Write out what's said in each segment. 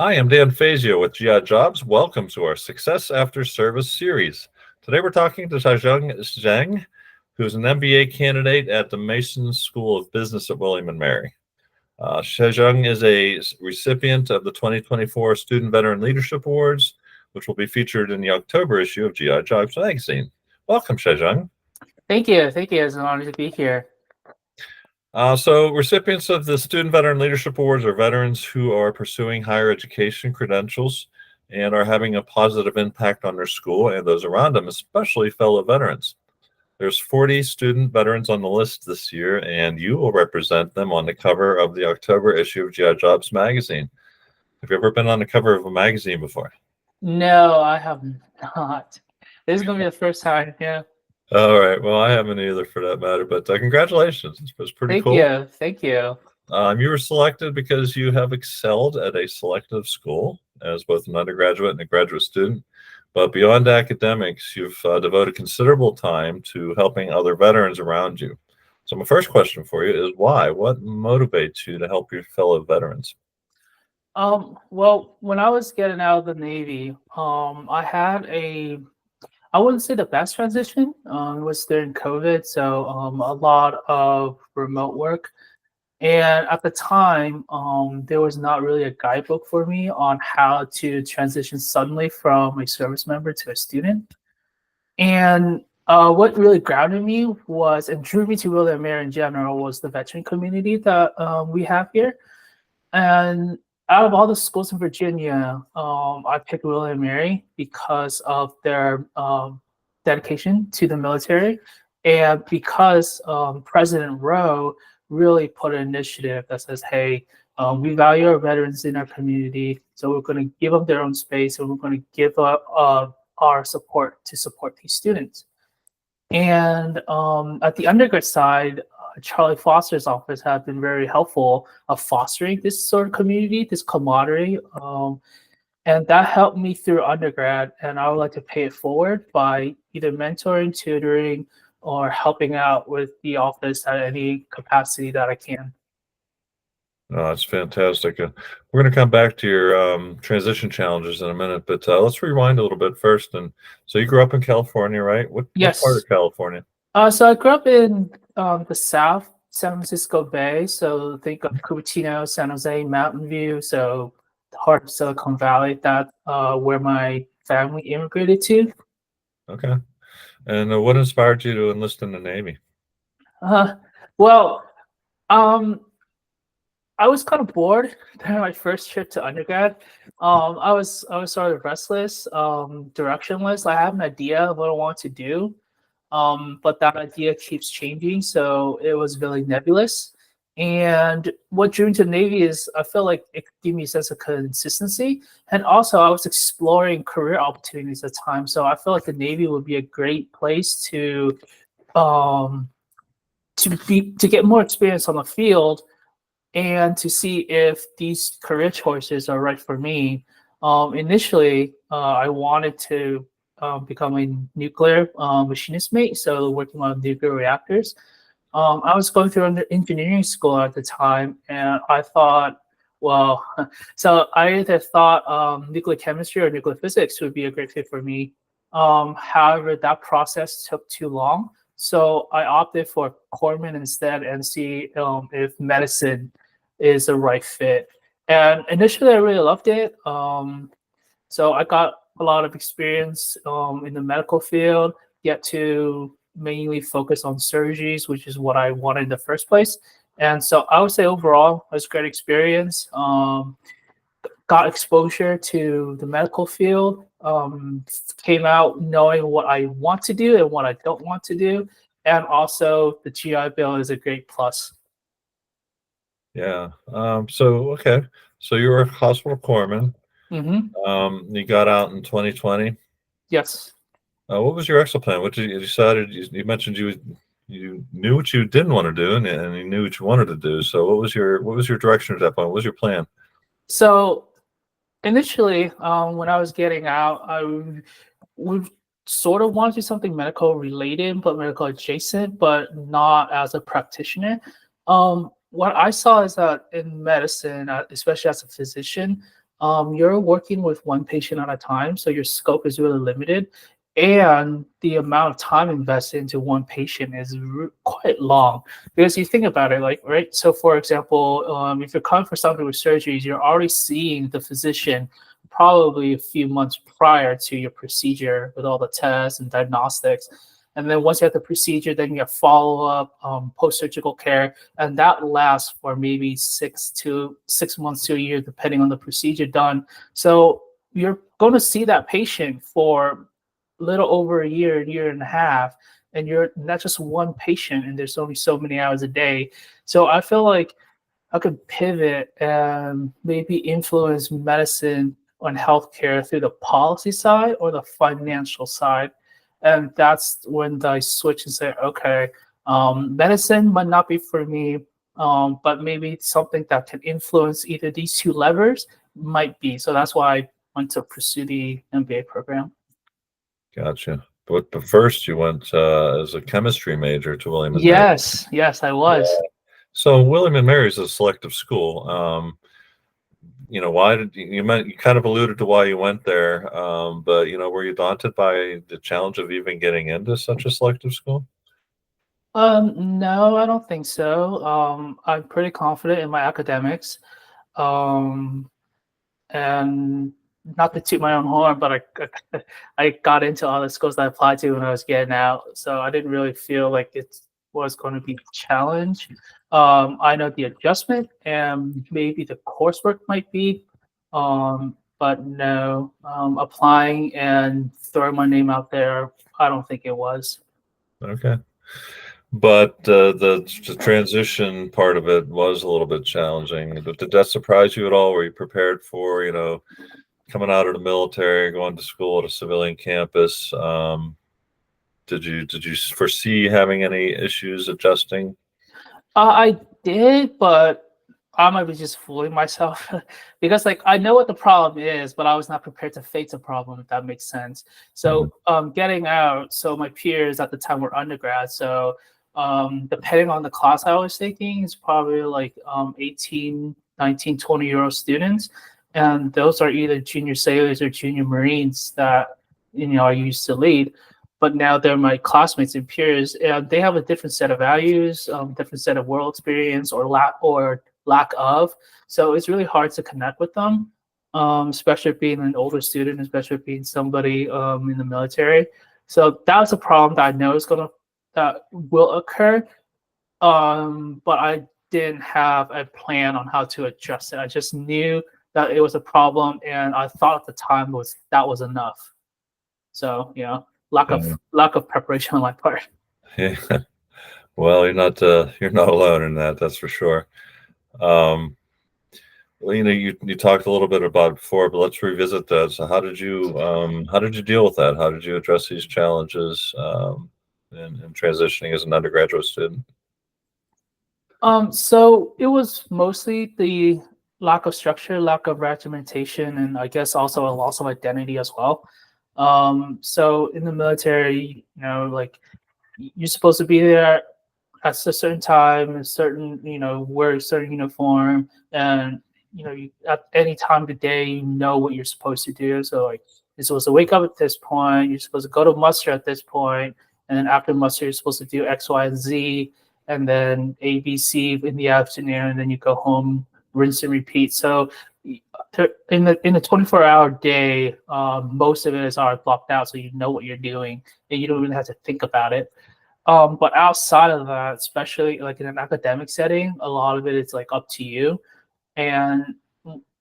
Hi, I'm Dan Fazio with GI Jobs. Welcome to our Success After Service series. Today we're talking to Shijun Zeng, who's an MBA candidate at the Mason School of Business at William & Mary. Shijun is a recipient of the 2024 Student Veteran Leadership Awards, which will be featured in the October issue of GI Jobs magazine. Welcome, Shijun. Thank you. Thank you. It's an honor to be here. So recipients of the Student Veteran Leadership Awards are veterans who are pursuing higher education credentials and are having a positive impact on their school and those around them, especially fellow veterans. There's 40 student veterans on the list this year, and you will represent them on the cover of the October issue of GI Jobs magazine. Have you ever been on the cover of a magazine before? No, I have not. This is going to be the first time. Yeah. All right. Well, I haven't either for that matter, but congratulations. It's pretty Thank cool. you. Thank you. You were selected because you have excelled at a selective school as both an undergraduate and a graduate student. But beyond academics, you've devoted considerable time to helping other veterans around you. So my first question for you is why? What motivates you to help your fellow veterans? Well, when I was getting out of the Navy, I had I wouldn't say the best transition. It was during COVID, so a lot of remote work. And at the time, there was not really a guidebook for me on how to transition suddenly from a service member to a student. And what really grounded me was and drew me to William Mary in general was the veteran community that we have here. And out of all the schools in Virginia, I picked William Mary because of their dedication to the military, and because President Rowe really put an initiative that says, "Hey, we value our veterans in our community, so we're going to give them their own space, and we're going to give our support to support these students." And at the undergrad side, Charlie Foster's office have been very helpful of fostering this sort of community, this camaraderie, and that helped me through undergrad. And I would like to pay it forward by either mentoring, tutoring, or helping out with the office at any capacity that I can. Oh, that's fantastic. We're going to come back to your transition challenges in a minute, but let's rewind a little bit first. And so you grew up in California, right? What part Yes. of California? So I grew up in the South, San Francisco Bay. So think of Cupertino, San Jose, Mountain View. So the heart of Silicon Valley. That where my family immigrated to. Okay. And what inspired you to enlist in the Navy? Uh, well, um, I was kind of bored during my first trip to undergrad. I was sort of restless, directionless. I have an idea of what I want to do, but that idea keeps changing, so it was really nebulous. And what drew me to the Navy is I felt like it gave me a sense of consistency, and also I was exploring career opportunities at the time. So I felt like the Navy would be a great place um, to get more experience on the field and to see if these career choices are right for me. Initially, I wanted to become a nuclear machinist mate, so working on nuclear reactors. I was going through an engineering school at the time, and I thought, well, so I either thought nuclear chemistry or nuclear physics would be a great fit for me. However, that process took too long, so I opted for corpsman instead and see if medicine is the right fit. And initially, I really loved it. So I got a lot of experience in the medical field, get to mainly focus on surgeries, which is what I wanted in the first place. And so I would say overall, it was a great experience. Got exposure to the medical field, came out knowing what I want to do and what I don't want to do. And also, the GI Bill is a great plus. Yeah. Okay. So you were a hospital corpsman. Hmm. You got out in 2020. Yes. What was your exit plan? What did you decided? You mentioned you knew what you didn't want to do, and you knew what you wanted to do. So what was your direction at that point? What was your plan? So initially, when I was getting out, would sort of want to do something medical related, but medical adjacent, but not as a practitioner. What I saw is that in medicine, especially as a physician, you're working with one patient at a time, so your scope is really limited, and the amount of time invested into one patient is quite long. Because you think about it, like, right? So, for example, if you're coming for something with surgeries, you're already seeing the physician probably a few months prior to your procedure with all the tests and diagnostics. And then once you have the procedure, then you have follow up, post surgical care, and that lasts for maybe 6 months to a year, depending on the procedure done. So you're going to see that patient for a little over a year and a half, and you're not just one patient, and there's only so many hours a day. So I feel like I could pivot and maybe influence medicine on healthcare through the policy side or the financial side. And that's when I switch and say, okay, medicine might not be for me, but maybe something that can influence either these two levers might be. So that's why I went to pursue the MBA program. Gotcha. But first, you went as a chemistry major to William and Mary. Yes, I was. So William and Mary is a selective school. Why did you kind of alluded to why you went there, but were you daunted by the challenge of even getting into such a selective school? No, I don't think so. I'm pretty confident in my academics. Um, and not to toot my own horn, but I got into all the schools that I applied to when I was getting out, so I didn't really feel like it was going to be a challenge. I know the adjustment and maybe the coursework might be, but no, applying and throwing my name out there, I don't think it was. Okay. But the transition part of it was a little bit challenging. But did that surprise you at all? Were you prepared for, coming out of the military, going to school at a civilian campus? Did you foresee having any issues adjusting? I did, but I might be just fooling myself because, like, I know what the problem is, but I was not prepared to face the problem, if that makes sense. So, getting out, so my peers at the time were undergrad. So, depending on the class I was taking, it's probably like 18, 19, 20-year-old students. And those are either junior sailors or junior Marines that, I used to lead, but now they're my classmates and peers, and they have a different set of values, different set of world experience, or lack of. So it's really hard to connect with them, especially being an older student, especially being somebody in the military. So that's a problem that I know that will occur. But I didn't have a plan on how to address it. I just knew that it was a problem, and I thought at the time that was enough. So lack of preparation on my part. Yeah. Well, you're not alone in that. That's for sure. Um, well, you talked a little bit about it before, but let's revisit that. So, how did you deal with that? How did you address these challenges in transitioning as an undergraduate student? So it was mostly the lack of structure, lack of regimentation, and I guess also a loss of identity as well. So in the military, like, you're supposed to be there at a certain time, a certain, wear a certain uniform, and at any time of the day, you know what you're supposed to do. So, like, you're supposed to wake up at this point, you're supposed to go to muster at this point, and then after muster, you're supposed to do X, Y, and Z, and then A, B, C in the afternoon, and then you go home, rinse and repeat. So in the 24-hour day, most of it is already blocked out, so you know what you're doing, and you don't really have to think about it. But outside of that, especially like in an academic setting, a lot of it is like up to you. And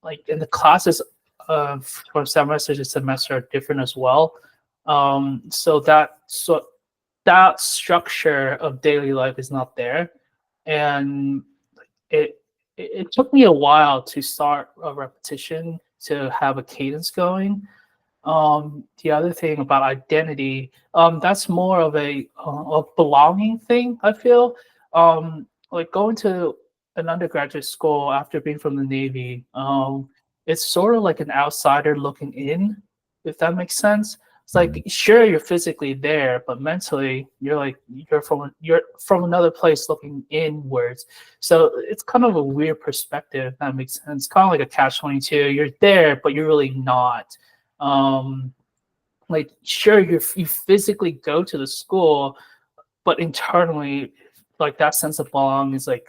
like in the classes from semester to semester are different as well. So that structure of daily life is not there, and it took me a while to start a repetition to have a cadence going. The other thing about identity, that's more of a belonging thing, I feel. Like going to an undergraduate school after being from the Navy, it's sort of like an outsider looking in, if that makes sense. It's like, sure, you're physically there, but mentally you're from another place looking inwards. So it's kind of a weird perspective, if that makes sense. Kind of like a catch-22. You're there, but you're really not. Um, like, sure, you physically go to the school, but internally, like, that sense of belonging is like,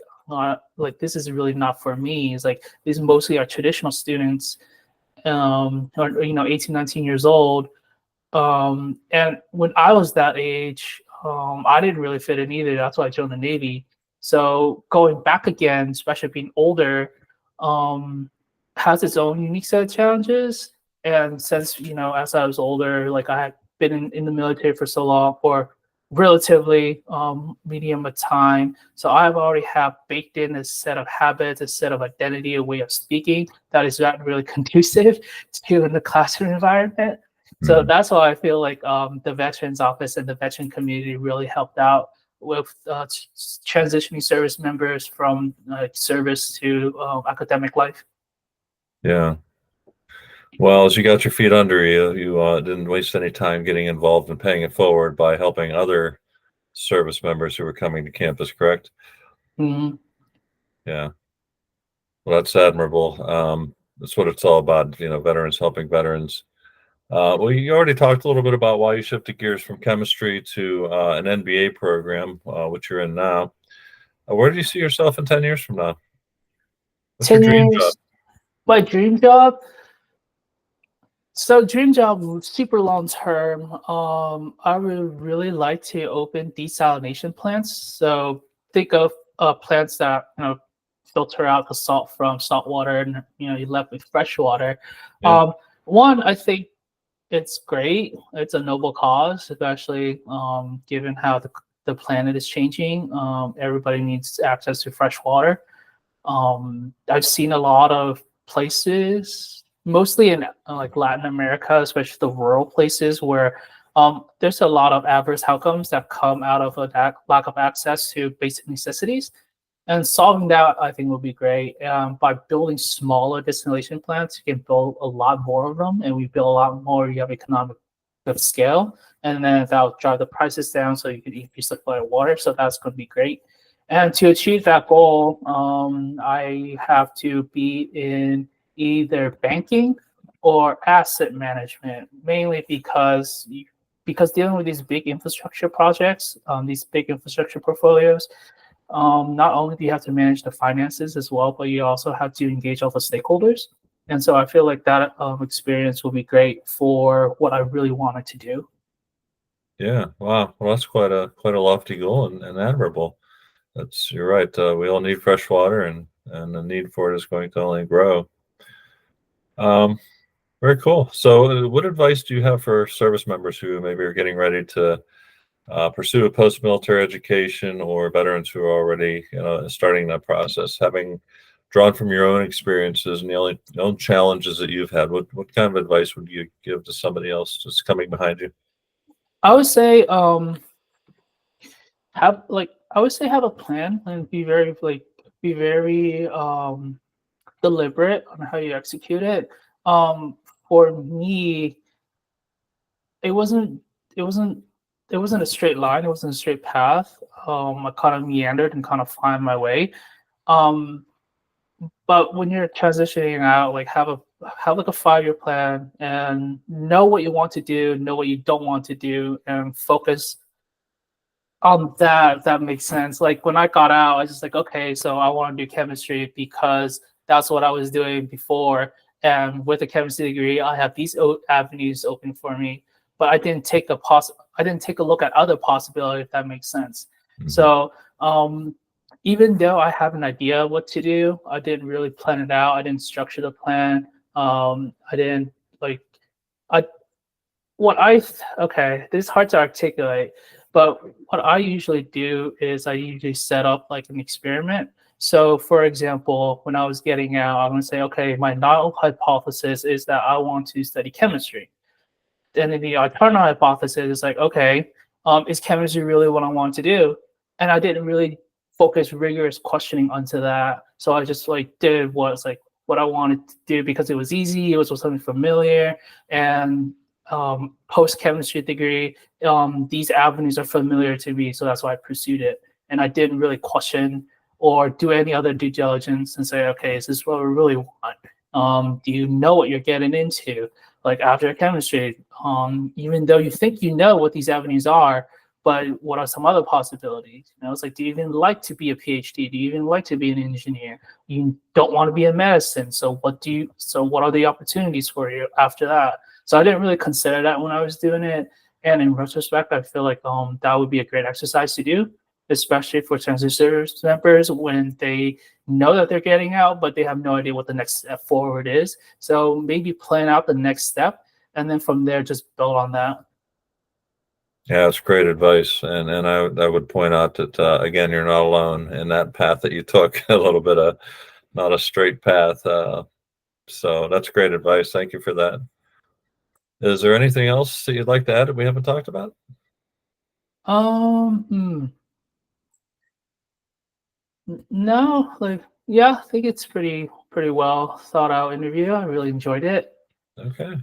like, this is really not for me. It's like, these mostly are traditional students, or 18, 19 years old. And when I was that age, I didn't really fit in either. That's why I joined the Navy. So going back again, especially being older, um, has its own unique set of challenges. And since, as I was older, like, I had been in the military for so long, for relatively medium of time. So I've already have baked in a set of habits, a set of identity, a way of speaking that is not really conducive to in the classroom environment. So that's why I feel like the Veterans Office and the veteran community really helped out with transitioning service members from service to academic life. Yeah. Well, as you got your feet under you, you didn't waste any time getting involved and paying it forward by helping other service members who were coming to campus, correct? Mhm. Yeah. Well, that's admirable. That's what it's all about, veterans helping veterans. Well, you already talked a little bit about why you shifted gears from chemistry to an MBA program, which you're in now. Where do you see yourself in 10 years from now? What's your 10 dream job? years, my dream job. So dream job, super long term. I would really like to open desalination plants. So think of plants that filter out the salt from salt water, and you're left with fresh water. Yeah. One, I think it's great. It's a noble cause, especially given how the planet is changing. Everybody needs access to fresh water. I've seen a lot of places, mostly in like Latin America, especially the rural places where there's a lot of adverse outcomes that come out of a lack of access to basic necessities. And solving that, I think, would be great. By building smaller distillation plants, you can build a lot more of them, and we build a lot more. You have economic of scale, and then that'll drive the prices down, so you can increase the supply of water. So that's going to be great. And to achieve that goal, I have to be in either banking or asset management, mainly because dealing with these big infrastructure projects, these big infrastructure portfolios, not only do you have to manage the finances as well, but you also have to engage all the stakeholders. And so I feel like that experience will be great for what I really wanted to do. Yeah. Wow. Well, that's quite a lofty goal and admirable. You're right. We all need fresh water, and the need for it is going to only grow. Um, Very cool. So, what advice do you have for service members who maybe are getting ready to pursue a post-military education, or veterans who are already, starting that process, having drawn from your own experiences and the own challenges that you've had? What kind of advice would you give to somebody else just coming behind you? I would say have a plan and be very deliberate on how you execute it. Um, for me, it wasn't it wasn't it wasn't a straight line. It wasn't a straight path. I kind of meandered and kind of find my way. Um, but when you're transitioning out, like, have like a 5-year plan and know what you want to do, know what you don't want to do, and focus on that, if that makes sense. Like, when I got out, I was just like, okay, so I want to do chemistry because that's what I was doing before. And with a chemistry degree, I have these avenues open for me. But I didn't take a look at other possibilities, if that makes sense. Mhm. So even though I have an idea of what to do, I didn't really plan it out. I didn't structure the plan. I didn't like I what I okay, this is hard to articulate, but what I usually do is I usually set up like an experiment. So, for example, when I was getting out, I'm going to say, okay, my null hypothesis is that I want to study chemistry. And then the alternate hypothesis is like, okay, is chemistry really what I want to do? And I didn't really focus rigorous questioning onto that. So I just like did what I wanted to do because it was easy, it was something familiar, and post chemistry degree. These avenues are familiar to me, so that's why I pursued it. And I didn't really question or do any other due diligence and say, okay, is this what we really want? Do you know what you're getting into? Like after chemistry, even though you think you know what these avenues are, but what are some other possibilities? You know, it's like, do you even like to be a PhD? Do you even like to be an engineer? You don't want to be in medicine. So what are the opportunities for you after that? So I didn't really consider that when I was doing it. And in retrospect, I feel like that would be a great exercise to do, especially for transition members when they know that they're getting out, but they have no idea what the next step forward is. So maybe plan out the next step, and then from there, just build on that. Yeah, it's great advice, and I would point out that again, you're not alone in that path that you took. A little bit of not a straight path. So that's great advice. Thank you for that. Is there anything else that you'd like to add that we haven't talked about? No, like yeah, I think it's pretty well thought out interview. I really enjoyed it. Okay.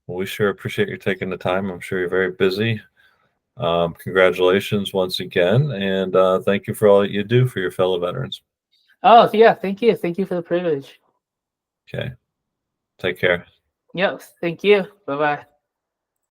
Well, we sure appreciate you taking the time. I'm sure you're very busy. Congratulations once again, and thank you for all that you do for your fellow veterans. Oh yeah, thank you for the privilege. Okay. Take care. Yep, thank you. Bye bye.